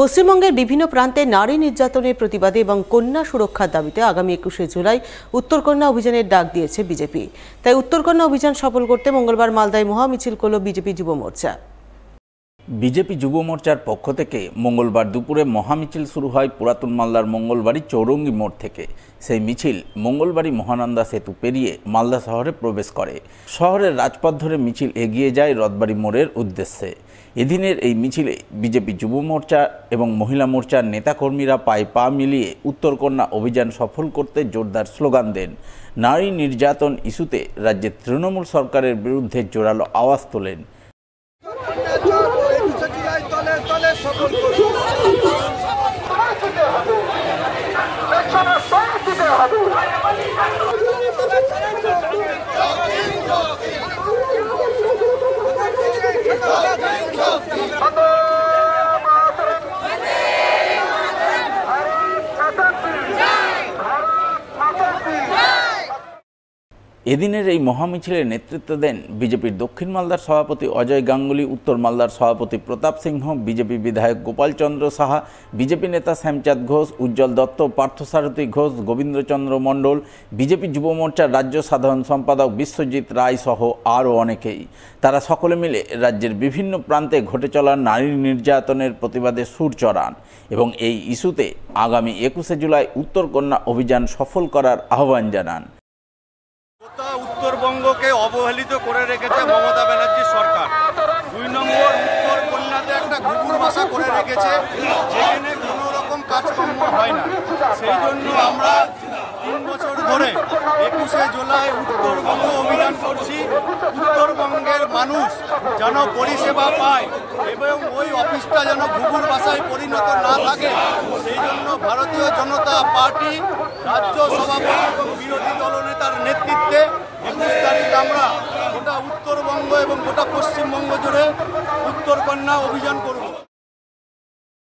পশ্চিমবঙ্গের বিভিন্ন প্রান্তে নারী নির্যাতনের প্রতিবাদে এবং কন্যা সুরক্ষার দাবিতে আগামী 21শে জুলাই উত্তরকন্যা অভিযানের ডাক দিয়েছে বিজেপি। তাই উত্তরকন্যা অভিযান সফল করতে মঙ্গলবার মালদায় মহামিছিল করল বিজেপি যুব মোর্চা। বিজেপি যুব মোর্চার পক্ষ থেকে মঙ্গলবার দুপুরে মহামিছিল শুরু হয় পুরাতন মালদার মঙ্গলবাড়ি চৌরঙ্গি মোড় থেকে। সেই মিছিল মঙ্গলবাড়ি মহানন্দা সেতু পেরিয়ে মালদা শহরে প্রবেশ করে। শহরের রাজপথ ধরে মিছিল এগিয়ে যায় রথবাড়ি মোড়ের উদ্দেশ্যে। এদিনের এই মিছিলে বিজেপি যুব মোর্চা এবং মহিলা মোর্চার নেতাকর্মীরা পায়ে পা মিলিয়ে উত্তরকন্যা অভিযান সফল করতে জোরদার স্লোগান দেন। নারী নির্যাতন ইস্যুতে রাজ্যের তৃণমূল সরকারের বিরুদ্ধে জোরালো আওয়াজ তোলেন। এদিনের এই মহামিছিলের নেতৃত্ব দেন বিজেপির দক্ষিণ মালদার সভাপতি অজয় গাঙ্গুলি, উত্তর মালদার সভাপতি প্রতাপ সিংহ, বিজেপি বিধায়ক গোপাল চন্দ্র সাহা, বিজেপি নেতা শ্যামচাঁদ ঘোষ, উজ্জ্বল দত্ত, পার্থসারথী ঘোষ, গোবিন্দচন্দ্র মণ্ডল, বিজেপি যুব মোর্চার রাজ্য সাধারণ সম্পাদক বিশ্বজিৎ রায় সহ আরও অনেকেই। তারা সকলে মিলে রাজ্যের বিভিন্ন প্রান্তে ঘটে চলা নারী নির্যাতনের প্রতিবাদে সুর চড়ান এবং এই ইস্যুতে আগামী 21শে জুলাই উত্তরকন্যা অভিযান সফল করার আহ্বান জানান। উত্তরবঙ্গকে অবহেলিত করে রেখেছে মমতা ব্যানার্জি সরকার। 2 নম্বর উত্তরকন্যাতে একটা ঘুঘুর বাসা করে রেখেছে, যেখানে কোনো রকম কাজকর্ম হয় না। সেই জন্য আমরা 3 বছর ধরে 21শে জুলাই উত্তরবঙ্গ অভিযান করছি। উত্তরবঙ্গের মানুষ যেন পরিষেবা পায় এবং ওই অফিসটা যেন ঘুঘুর বাসায় পরিণত না থাকে, সেই জন্য ভারতীয় জনতা পার্টি রাজ্য সভাপতি এবং বিরোধী দলনেতার নেতৃত্বে 21 তারিখ আমরা গোটা উত্তরবঙ্গ এবং গোটা পশ্চিমবঙ্গ জুড়ে উত্তরকন্যা অভিযান করব।